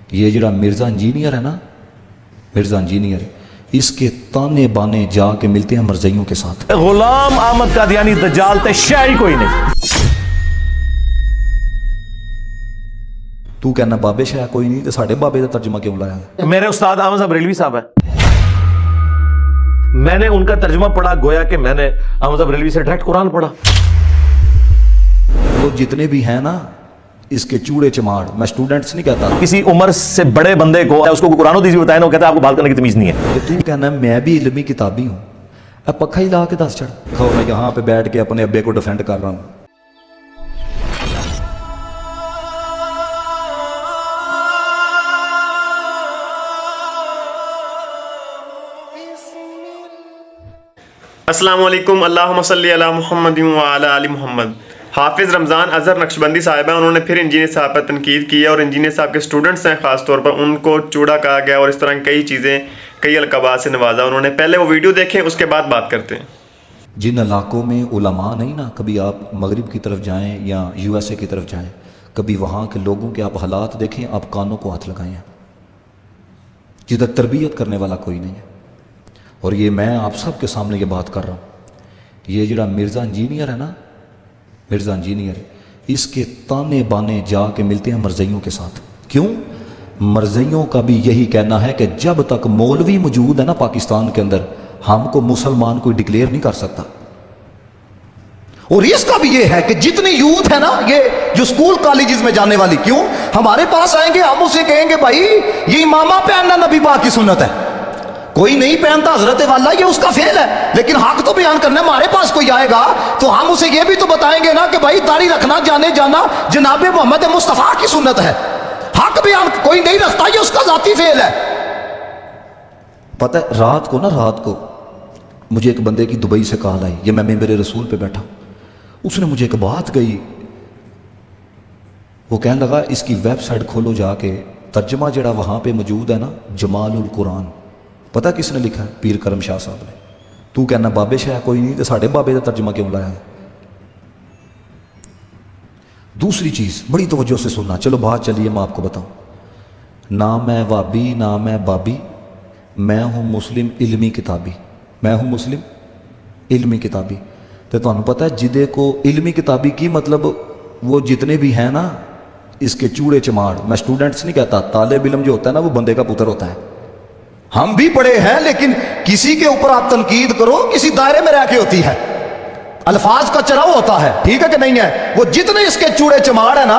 یہ جڑا مرزا انجینئر ہے نا، مرزا انجینئر، اس کے تانے بانے جا کے ملتے ہیں مرزائیوں کے ساتھ۔ غلام احمد قادیانی دجال تے شے کوئی نہیں۔ تو کہنا بابے شاہ کوئی نہیں، تو ساڈے بابے کا ترجمہ کیوں لایا؟ میرے استاد احمد صاحب بریلوی صاحب ہیں، میں نے ان کا ترجمہ پڑھا گویا کہ میں نے احمد صاحب بریلوی سے ڈائریکٹ قرآن پڑھا۔ وہ جتنے بھی ہیں نا اس کے چوڑے چماڑ، میں سٹوڈنٹس نہیں کہتا، کسی عمر سے بڑے بندے کو اس کو قرآن و حدیث بتائے نا، وہ کہتا ہے آپ کو بات کرنے کی تمیز نہیں ہے۔ تو کہنا میں بھی علمی کتابی ہوں، اب پکھا ہی لا کے دس چڑھ کھاؤ، میں یہاں پہ بیٹھ کے اپنے ابے کو ڈیفینڈ کر رہا ہوں۔ السلام علیکم، اللہم صلی علی محمد وعلی آل محمد۔ حافظ رمضان اظہر نقشبندی صاحب ہیں، انہوں نے پھر انجینئر صاحب پر تنقید کی ہے، اور انجینئر صاحب کے سٹوڈنٹس ہیں خاص طور پر ان کو چوڑا کہا گیا اور اس طرح کئی چیزیں، کئی القابات سے نوازا انہوں نے۔ پہلے وہ ویڈیو دیکھیں، اس کے بعد بات کرتے ہیں۔ جن علاقوں میں علماء نہیں نا، کبھی آپ مغرب کی طرف جائیں یا USA کی طرف جائیں، کبھی وہاں کے لوگوں کے آپ حالات دیکھیں، آپ کانوں کو ہاتھ لگائیں، جدھر تربیت کرنے والا کوئی نہیں ہے۔ اور یہ میں آپ سب کے سامنے یہ بات کر رہا ہوں، یہ جڑا مرزا انجینئر ہے نا، مرزا انجینئر، اس کے تانے بانے جا کے ملتے ہیں مرزائیوں کے ساتھ۔ کیوں؟ مرزائیوں کا بھی یہی کہنا ہے کہ جب تک مولوی موجود ہے نا پاکستان کے اندر، ہم کو مسلمان کوئی ڈکلیئر نہیں کر سکتا۔ اور اس کا بھی یہ ہے کہ جتنی یوتھ ہے نا، یہ جو سکول کالجز میں جانے والی، کیوں ہمارے پاس آئیں گے، ہم اسے کہیں گے بھائی یہ امامہ پہننا نبی پاک کی سنت ہے، کوئی نہیں پہنتا حضرت والا، یہ اس کا فعل ہے، لیکن حق تو بیان کرنا ہے۔ ہمارے پاس کوئی آئے گا تو ہم اسے یہ بھی تو بتائیں گے نا کہ بھائی داڑھی رکھنا جانے جانا جناب محمد مصطفیٰ کی سنت ہے۔ حق بیان کوئی نہیں رکھتا، یہ اس کا ذاتی فعل ہے۔ پتہ ہے رات کو مجھے ایک بندے کی دبئی سے کال آئی، یہ میں میرے رسول پہ بیٹھا، اس نے مجھے ایک بات کہی، وہ کہنے لگا اس کی ویب سائٹ کھولو جا کے، ترجمہ جڑا وہاں پہ موجود ہے نا، جمال القرآن، پتہ کس نے لکھا ہے؟ پیر کرم شاہ صاحب نے۔ تو کہنا بابے شاہ کوئی نہیں، تو ساڈے بابے کا ترجمہ کیوں لایا؟ دوسری چیز بڑی توجہ سے سننا، چلو بات چلیے میں آپ کو بتاؤں، نہ میں وابی نہ میں بابی، میں ہوں مسلم علمی کتابی، میں ہوں مسلم علمی کتابی۔ تو تمہیں پتہ ہے جدے کو علمی کتابی کی مطلب وہ جتنے بھی ہیں نا اس کے چوڑے چماڑ، میں سٹوڈنٹس نہیں کہتا، طالب علم جو ہوتا ہے نا وہ بندے کا پتر ہوتا ہے۔ ہم بھی پڑھے ہیں لیکن کسی کے اوپر آپ تنقید کرو کسی دائرے میں رہ کے ہوتی ہے، الفاظ کا چراؤ ہوتا ہے، ٹھیک ہے کہ نہیں ہے؟ وہ جتنے اس کے چوڑے چماڑ ہے نا،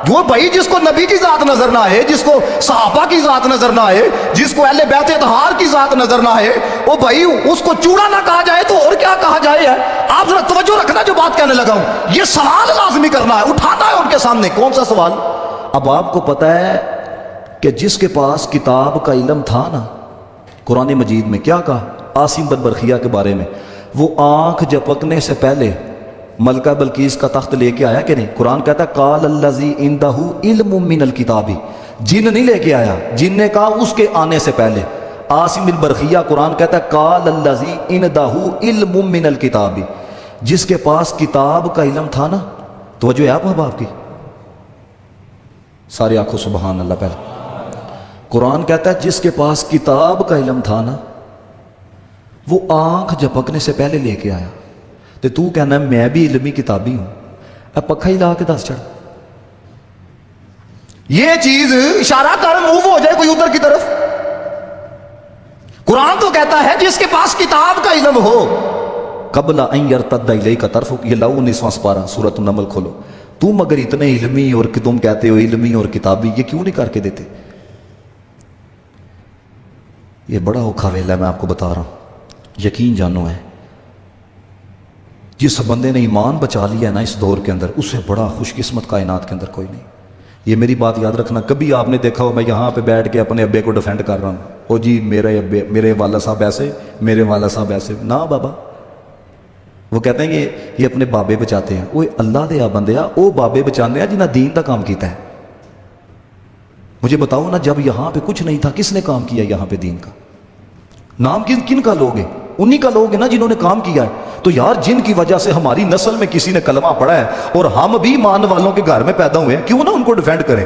جو بھائی جس کو نبی کی ذات نظر نہ آئے، جس کو صحابہ کی ذات نظر نہ آئے، جس کو اہل بیت اطہار کی ذات نظر نہ آئے، وہ بھائی اس کو چوڑا نہ کہا جائے تو اور کیا کہا جائے ہے؟ آپ ذرا توجہ رکھنا جو بات کہنے لگا ہوں، یہ سوال لازمی کرنا ہے، اٹھانا ہے ان کے سامنے۔ کون سا سوال؟ اب آپ کو پتہ ہے کہ جس کے پاس کتاب کا علم تھا نا، قرآن مجید میں کیا کہا عاصم بن برخیہ کے بارے میں؟ وہ آنکھ جھپکنے سے پہلے ملکہ بلقیس کا تخت لے کے آیا کہ نہیں؟ قرآن کہتا ہے قال الذی عندہ علم من الکتاب، جن نہیں لے کے آیا، جن نے کہا اس کے آنے سے پہلے۔ عاصم بن برخیہ قرآن کہتا ہے قال الذی عندہ علم من الکتاب، جس کے پاس کتاب کا علم تھا نا۔ توجہ ہے آپ کی؟ سارے آنکھوں سبحان اللہ پہلے۔ قرآن کہتا ہے جس کے پاس کتاب کا علم تھا نا، وہ آنکھ جھپکنے سے پہلے لے کے آیا۔ تو کہنا ہے میں بھی علمی کتابی ہوں، اب پکھا ہی لا کے دس چڑھ، یہ چیز اشارہ کر موو ہو جائے کوئی ادھر کی طرف۔ قرآن تو کہتا ہے جس کے پاس کتاب کا علم ہو، قبل ان یرتد الیک طرفک، یہ 19واں سپارہ سورۃ النمل کھولو۔ تم اگر اتنے علمی اور تم کہتے ہو علمی اور کتابی، یہ کیوں نہیں کر کے دیتے؟ یہ بڑا اوکھا ویلا ہے، میں آپ کو بتا رہا ہوں، یقین جانو ہے جس بندے نے ایمان بچا لیا ہے نا اس دور کے اندر، اس سے بڑا خوش قسمت کائنات کے اندر کوئی نہیں۔ یہ میری بات یاد رکھنا، کبھی آپ نے دیکھا ہو میں یہاں پہ بیٹھ کے اپنے ابے کو ڈیفینڈ کر رہا ہوں، او جی میرے ابے، میرے والا صاحب ایسے، میرے والا صاحب ایسے، نہ بابا۔ وہ کہتے ہیں یہ اپنے بابے بچاتے ہیں، وہ اللہ دے بندیا، وہ بابے بچانے ہیں جنہاں دین دا کام کیتا ہے۔ مجھے بتاؤ نا جب یہاں پہ کچھ نہیں تھا کس نے کام کیا یہاں پہ دین کا؟ نام کن کا لوگے؟ انہی کا لوگ ہیں نا جنہوں نے کام کیا ہے۔ تو یار جن کی وجہ سے ہماری نسل میں کسی نے کلمہ پڑھا ہے اور ہم بھی مان والوں کے گھر میں پیدا ہوئے ہیں، کیوں نہ ان کو ڈیفینڈ کریں؟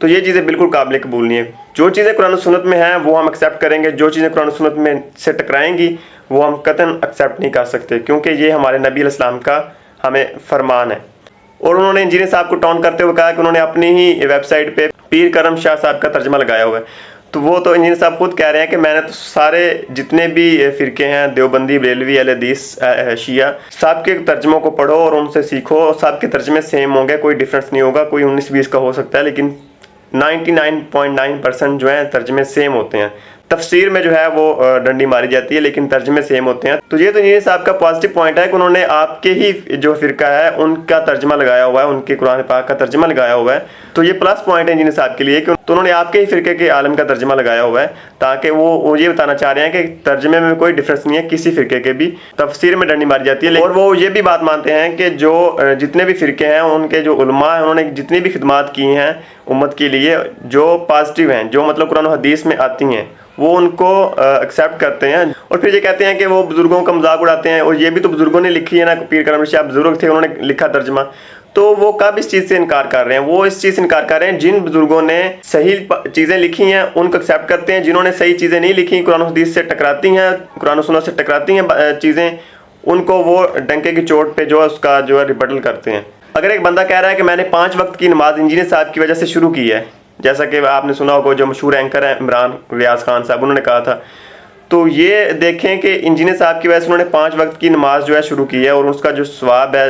تو یہ چیزیں بالکل قابل قبول نہیں ہیں. جو چیزیں قرآن و سنت میں ہیں وہ ہم ایکسیپٹ کریں گے, جو چیزیں قرآن و سنت میں سے ٹکرائیں گی وہ ہم قطعاً ایکسیپٹ نہیں کر سکتے, کیونکہ یہ ہمارے نبی علیہ السلام کا ہمیں فرمان ہے. اور انہوں نے انجینئر صاحب کو ٹاؤن کرتے ہوئے کہا کہ انہوں نے اپنی ہی ویب سائٹ پہ پیر کرم شاہ صاحب کا ترجمہ لگایا ہوا ہے. تو وہ تو انجینئر صاحب خود کہہ رہے ہیں کہ میں نے تو سارے جتنے بھی فرقے ہیں, دیوبندی, بریلوی, اہل حدیث, شیعہ, سب کے ترجموں کو پڑھو اور ان سے سیکھو, اور سب کے ترجمے سیم ہوں گے, کوئی ڈفرینس نہیں ہوگا. کوئی 19-20 کا ہو سکتا ہے لیکن 99.9% جو ہیں ترجمے سیم ہوتے ہیں. تفسیر میں جو ہے وہ ڈنڈی ماری جاتی ہے لیکن ترجمے سیم ہوتے ہیں. تو یہ تو انجینئر صاحب کا پازیٹیو پوائنٹ ہے کہ انہوں نے آپ کے ہی جو فرقہ ہے ان کا ترجمہ لگایا ہوا ہے, ان کے قرآن پاک کا ترجمہ لگایا ہوا ہے. تو یہ پلس پوائنٹ ہے انجینئر صاحب کے لیے کہ انہوں نے آپ کے ہی فرقے کے عالم کا ترجمہ لگایا ہوا ہے, تاکہ وہ یہ بتانا چاہ رہے ہیں کہ ترجمے میں کوئی ڈفرینس نہیں ہے کسی فرقے کے بھی, تفسیر میں ڈنڈی ماری جاتی ہے. اور وہ یہ بھی بات مانتے ہیں کہ جو جتنے بھی فرقے ہیں ان کے جو علماء ہیں انہوں نے جتنی بھی خدمات کی ہیں امت کے لیے, جو پازیٹیو ہیں, جو مطلب قرآن و حدیث میں آتی ہیں, وہ ان کو ایکسیپٹ کرتے ہیں. اور پھر یہ کہتے ہیں کہ وہ بزرگوں کا مذاق اڑاتے ہیں, اور یہ بھی تو بزرگوں نے لکھی ہے نا, پیر کرم شاہ بزرگ تھے, انہوں نے لکھا ترجمہ. تو وہ کب اس چیز سے انکار کر رہے ہیں؟ وہ اس چیز سے انکار کر رہے ہیں جن بزرگوں نے صحیح چیزیں لکھی ہیں ان کو ایکسیپٹ کرتے ہیں, جنہوں نے صحیح چیزیں نہیں لکھی, قرآن و حدیث سے ٹکراتی ہیں, قرآن و سنت سے ٹکراتی ہیں چیزیں, ان کو وہ ڈنکے کی چوٹ پہ جو ہے اس کا جو ہے ریبٹل کرتے ہیں. اگر ایک بندہ کہہ رہا ہے کہ میں نے 5 وقت کی نماز انجینئر صاحب کی وجہ سے شروع کی ہے, جیسا کہ آپ نے سنا ہوگا جو مشہور اینکر ہیں عمران ریاض خان صاحب, انہوں نے کہا تھا, تو یہ دیکھیں کہ انجینئر صاحب کی وجہ سے انہوں نے 5 وقت کی نماز جو ہے شروع کی ہے, اور اس کا جو ثواب ہے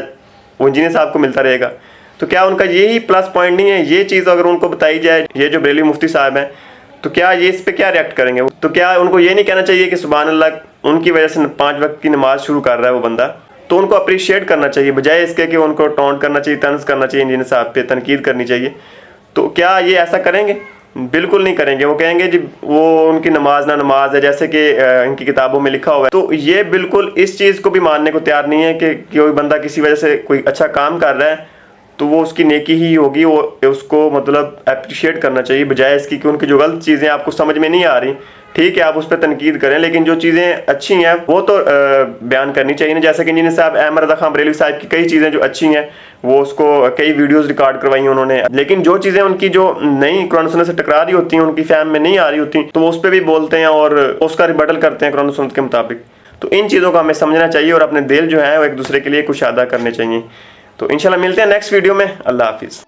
وہ انجینئر صاحب کو ملتا رہے گا. تو کیا ان کا یہی پلس پوائنٹ نہیں ہے؟ یہ چیز اگر ان کو بتائی جائے, یہ جو بریلوی مفتی صاحب ہیں, تو کیا یہ اس پہ کیا ریئیکٹ کریں گے؟ تو کیا ان کو یہ نہیں کہنا چاہیے کہ سبحان اللہ, ان کی وجہ سے 5 وقت کی نماز شروع کر رہا ہے وہ بندہ, تو ان کو اپریشیٹ کرنا چاہیے بجائے اس کے کہ ان کو ٹونٹ کرنا چاہیے, طنز کرنا چاہیے, انجینئر صاحب پہ تنقید کرنی چاہیے. تو کیا یہ ایسا کریں گے؟ بالکل نہیں کریں گے. وہ کہیں گے جی وہ ان کی نماز نہ نماز ہے, جیسے کہ ان کی کتابوں میں لکھا ہوا ہے. تو یہ بالکل اس چیز کو بھی ماننے کو تیار نہیں ہے کہ کوئی بندہ کسی وجہ سے کوئی اچھا کام کر رہا ہے تو وہ اس کی نیکی ہی ہوگی, وہ اس کو مطلب اپریشیٹ کرنا چاہیے بجائے اس کی کہ ان کی جو غلط چیزیں آپ کو سمجھ میں نہیں آ رہی, ٹھیک ہے آپ اس پہ تنقید کریں, لیکن جو چیزیں اچھی ہیں وہ تو بیان کرنی چاہیے نا. جیسے کہ انجینئر صاحب احمد رضا خان بریلوی صاحب کی کئی چیزیں جو اچھی ہیں وہ اس کو کئی ویڈیوز ریکارڈ کروائی انہوں نے, لیکن جو چیزیں ان کی جو نہیں قرآن و سنت سے ٹکرا رہی ہوتی ہیں, ان کی فہم میں نہیں آ رہی ہوتی, تو وہ اس پہ بھی بولتے ہیں اور اس کا ریبٹل کرتے ہیں قرآن و سنت کے مطابق. تو ان چیزوں کو ہمیں سمجھنا چاہیے اور اپنے دل جو ہے وہ ایک دوسرے کے لیے کشادہ کرنے چاہیے. تو انشاءاللہ ملتے ہیں نیکسٹ ویڈیو میں. اللہ حافظ.